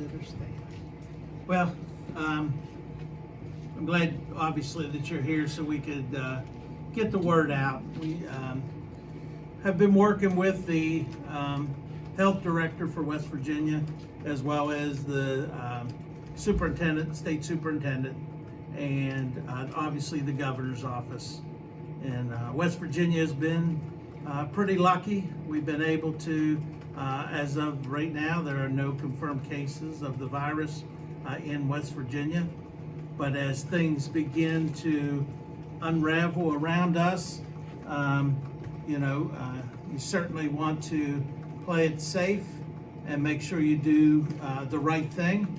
sit or stand? Well, I'm glad, obviously, that you're here so we could get the word out. We have been working with the health director for West Virginia, as well as the superintendent, state superintendent, and obviously the governor's office. And West Virginia has been pretty lucky. We've been able to, as of right now, there are no confirmed cases of the virus in West Virginia. But as things begin to unravel around us, you certainly want to play it safe and make sure you do the right thing.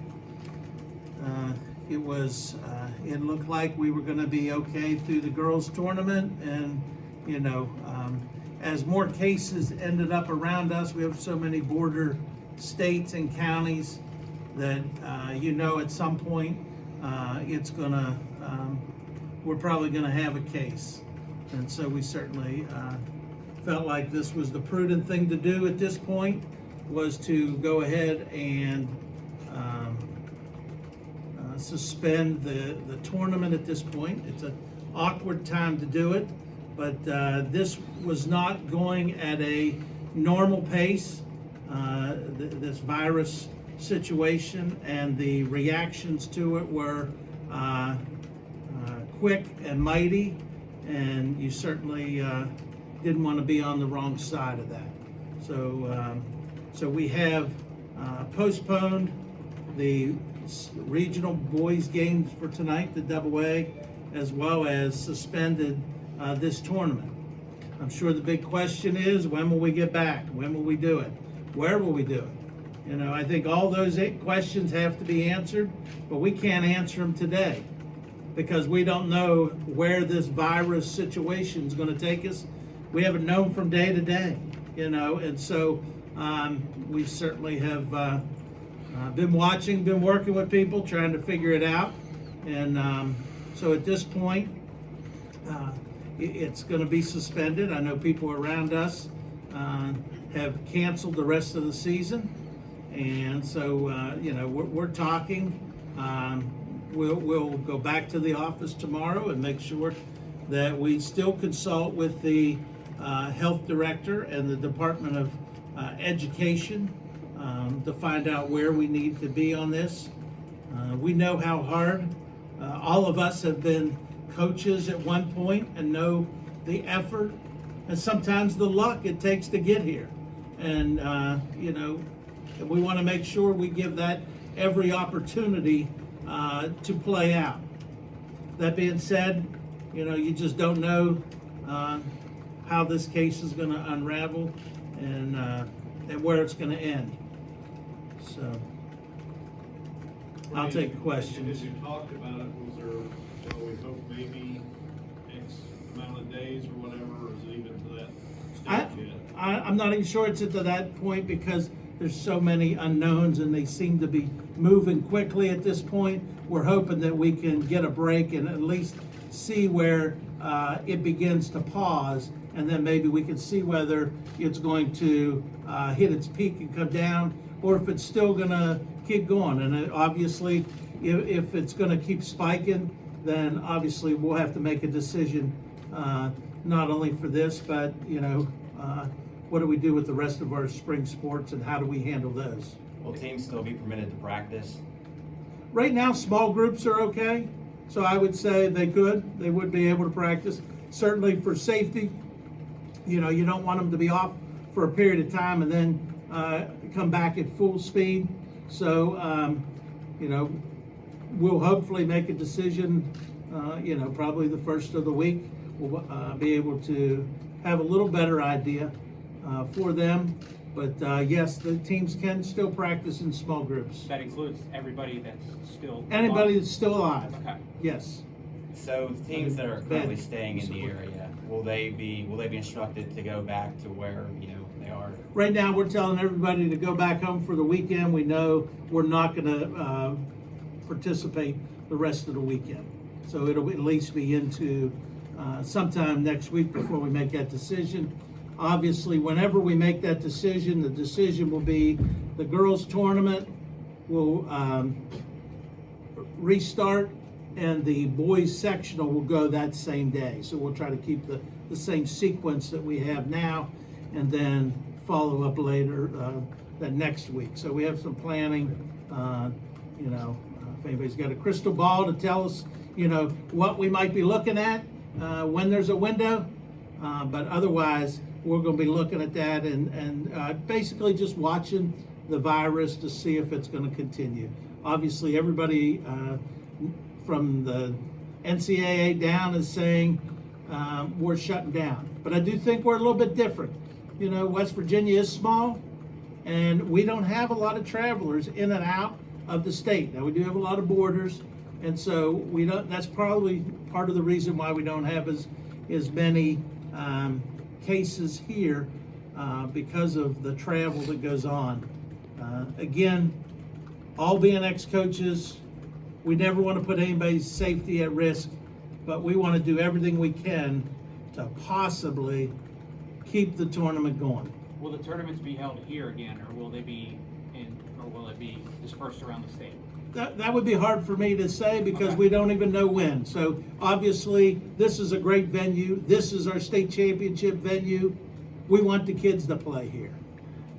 It looked like we were going to be okay through the girls' tournament, and as more cases ended up around us, we have so many border states and counties that at some point we're probably gonna have a case. And so we certainly felt like this was the prudent thing to do at this point, was to go ahead and suspend the tournament at this point. It's an awkward time to do it, but this was not going at a normal pace. This virus situation and the reactions to it were quick and mighty, and you certainly didn't want to be on the wrong side of that. So we have postponed the regional boys games for tonight, the AA, as well as suspended this tournament. I'm sure the big question is, when will we get back? When will we do it? Where will we do it? I think all those 8 questions have to be answered, but we can't answer them today because we don't know where this virus situation is going to take us. We haven't known from day to day, and so we certainly have been watching, been working with people, trying to figure it out. And so at this point, it's going to be suspended. I know people around us have canceled the rest of the season. And so, we're talking. We'll go back to the office tomorrow and make sure that we still consult with the health director and the Department of Education to find out where we need to be on this. We know how hard all of us have been coaches at one point and know the effort and sometimes the luck it takes to get here. And, we want to make sure we give that every opportunity to play out. That being said, you just don't know how this case is going to unravel and where it's going to end. So I'll take questions. As you talked about it, was there, we hope maybe X amount of days or whatever, or is it even to that stage yet? I'm not even sure it's to that point because there's so many unknowns and they seem to be moving quickly at this point. We're hoping that we can get a break and at least see where it begins to pause, and then maybe we can see whether it's going to hit its peak and come down, or if it's still going to keep going. And obviously, if it's going to keep spiking, then obviously we'll have to make a decision, not only for this, but what do we do with the rest of our spring sports and how do we handle those? Will teams still be permitted to practice? Right now, small groups are okay. So I would say they would be able to practice. Certainly for safety, you don't want them to be off for a period of time and then come back at full speed. So, we'll hopefully make a decision, probably the first of the week. We'll be able to have a little better idea for them. But yes, the teams can still practice in small groups. That includes everybody that's still Anybody alive? that's still alive. Okay. Yes. So teams that are currently staying in the area, will they be instructed to go back to where they are? Right now, we're telling everybody to go back home for the weekend. We know we're not going to participate the rest of the weekend. So it'll at least be into sometime next week before we make that decision. Obviously, whenever we make that decision, the decision will be the girls' tournament will restart, and the boys sectional will go that same day. So we'll try to keep the same sequence that we have now, and then follow up later the next week. So we have some planning. If anybody's got a crystal ball to tell us, what we might be looking at when there's a window. But otherwise, we're going to be looking at that and basically just watching the virus to see if it's going to continue. Obviously, everybody from the NCAA down is saying we're shutting down. But I do think we're a little bit different. West Virginia is small, and we don't have a lot of travelers in and out of the state. Now, we do have a lot of borders, and so we don't. That's probably part of the reason why we don't have as many cases here because of the travel that goes on. Again, all being ex-coaches, we never want to put anybody's safety at risk, but we want to do everything we can to possibly keep the tournament going. Will the tournaments be held here again, or will it be dispersed around the state? That would be hard for me to say because Okay. we don't even know when. So obviously, this is a great venue. This is our state championship venue. We want the kids to play here.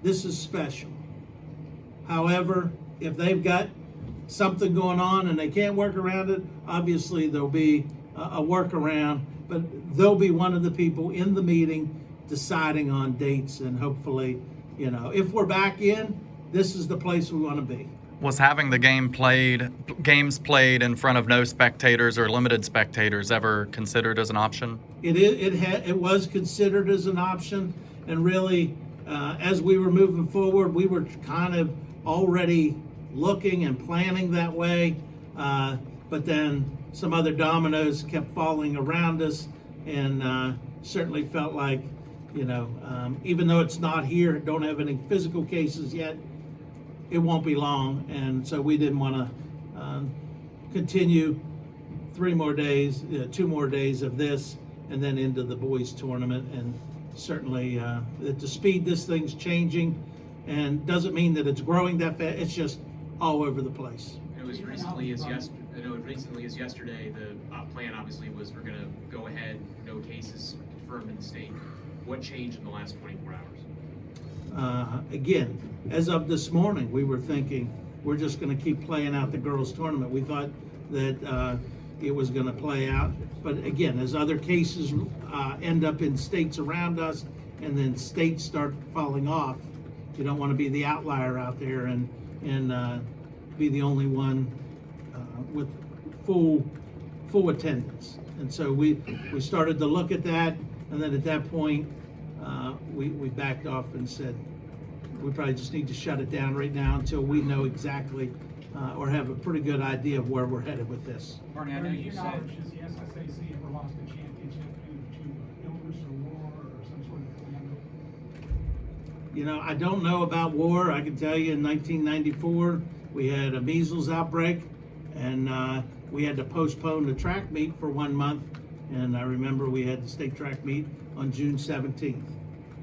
This is special. However, if they've got something going on and they can't work around it, obviously there'll be a workaround, but they'll be one of the people in the meeting deciding on dates, and hopefully, if we're back in, this is the place we want to be. Was having the games played in front of no spectators or limited spectators ever considered as an option? It was considered as an option, and really, as we were moving forward, we were kind of already looking and planning that way, but then some other dominoes kept falling around us, and certainly felt like, even though it's not here, don't have any physical cases yet, it won't be long, and so we didn't want to continue 2 more days of this, and then into the boys tournament. And certainly at the speed this thing's changing, and doesn't mean that it's growing that fast, it's just all over the place. It was recently as yesterday, the plan obviously was we're going to go ahead, no cases confirmed in the state. What changed in the last 24 hours? Again, as of this morning, we were thinking we're just going to keep playing out the girls' tournament. We thought that it was going to play out, but again, as other cases end up in states around us, and then states start falling off, you don't want to be the outlier out there and be the only one with full attendance. And so we started to look at that, and then at that point, we backed off and said, we probably just need to shut it down right now until we know exactly or have a pretty good idea of where we're headed with this. Barney, I know you said, Has the SSAC ever lost a championship due to illness or war or some sort of thing? I don't know about war. I can tell you in 1994, we had a measles outbreak, and we had to postpone the track meet for 1 month. And I remember we had the state track meet on June 17th,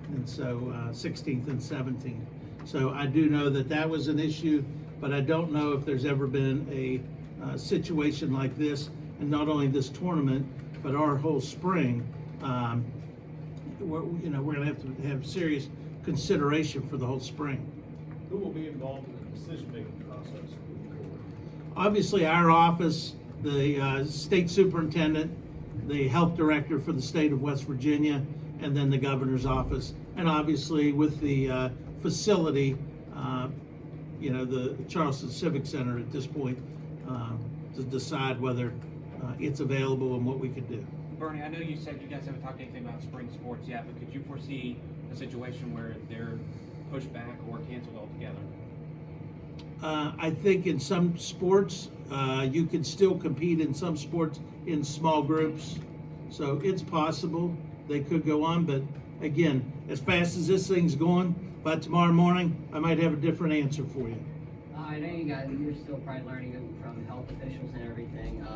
and so 16th and 17th. So I do know that was an issue, but I don't know if there's ever been a situation like this, and not only this tournament, but our whole spring. We're going to have to have serious consideration for the whole spring. Who will be involved in the decision-making process moving forward? Obviously, our office, the state superintendent, the health director for the state of West Virginia, and then the governor's office. And obviously with the facility, the Charleston Civic Center at this point, to decide whether it's available and what we could do. Bernie, I know you said you guys haven't talked anything about spring sports yet, but could you foresee a situation where they're pushed back or canceled altogether? I think in some sports, you can still compete in some sports in small groups. So it's possible they could go on, but again, as fast as this thing's going, by tomorrow morning, I might have a different answer for you. I know you're still probably learning from health officials and everything,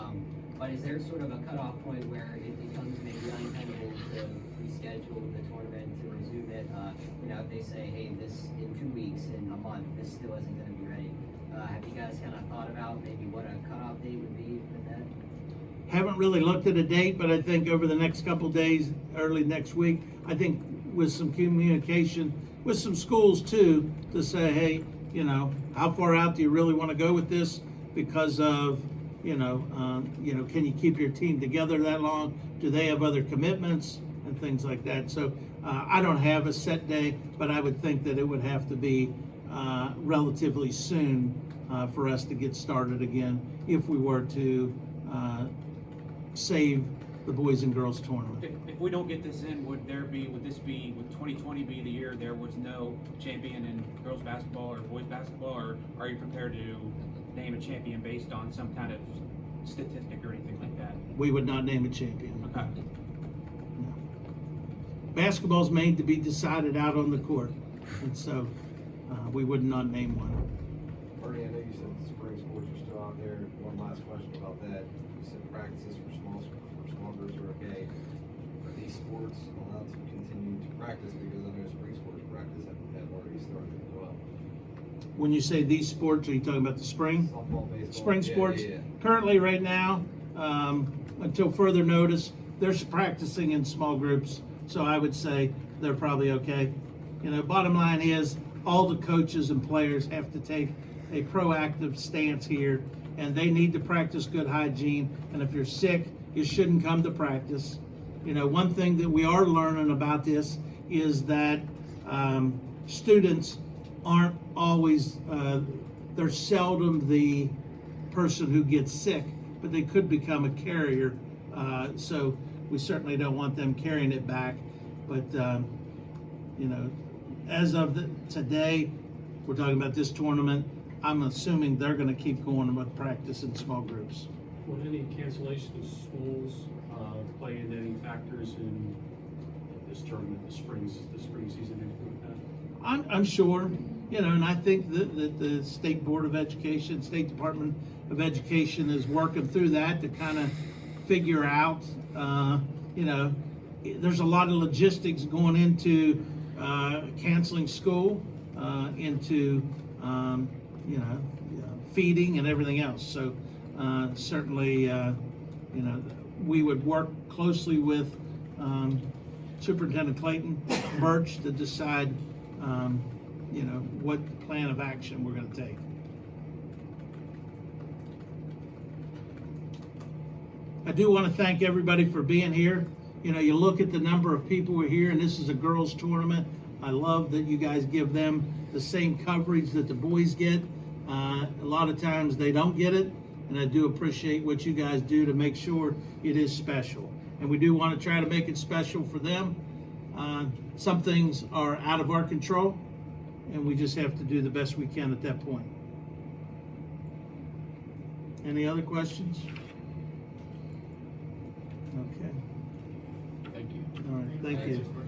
but is there sort of a cutoff point where it becomes maybe untenable to reschedule the tournament, to resume it? If they say, hey, this in 2 weeks, in a month, this still isn't going to be ready. Have thought about maybe what a cutoff date would be with that? Haven't really looked at a date, but I think over the next couple days, early next week, I think with some communication with some schools too, to say, hey, how far out do you really want to go with this? Because of, can you keep your team together that long? Do they have other commitments and things like that? So I don't have a set day, but I would think that it would have to be relatively soon for us to get started again if we were to save the boys and girls tournament. If we don't get this in, would 2020 be the year there was no champion in girls basketball or boys basketball, or are you prepared to name a champion based on some kind of statistic or anything like that? We would not name a champion. Okay. Basketball's made to be decided out on the court, and so we would not name one. Bernie, I know you said the spring sports are still out there. One last question about that. You said practices for small groups are okay. Are these sports allowed to continue to practice? Because I know spring sports practice have already started as well. When you say these sports, are you talking about the spring? Softball, baseball. Spring Yeah, sports? yeah. Currently, right now, until further notice, they're practicing in small groups, so I would say they're probably okay. Bottom line is, all the coaches and players have to take a proactive stance here, and they need to practice good hygiene, and if you're sick, you shouldn't come to practice. One thing that we are learning about this is that students aren't always, they're seldom the person who gets sick, but they could become a carrier. So we certainly don't want them carrying it back. But, as of today, we're talking about this tournament, I'm assuming they're going to keep going with practice in small groups. Would any cancellation of schools play into any factors in this tournament, the spring season, anything like that? I'm sure, and I think that the State Board of Education, State Department of Education is working through that to kind of figure out, there's a lot of logistics going into canceling school, into, feeding and everything else. So certainly, we would work closely with Superintendent Clayton Birch to decide, what plan of action we're going to take. I do want to thank everybody for being here. You look at the number of people who are here, and this is a girls' tournament. I love that you guys give them the same coverage that the boys get. A lot of times they don't get it, and I do appreciate what you guys do to make sure it is special. And we do want to try to make it special for them. Some things are out of our control, and we just have to do the best we can at that point. Any other questions? Okay. Thank you. All right, thank you.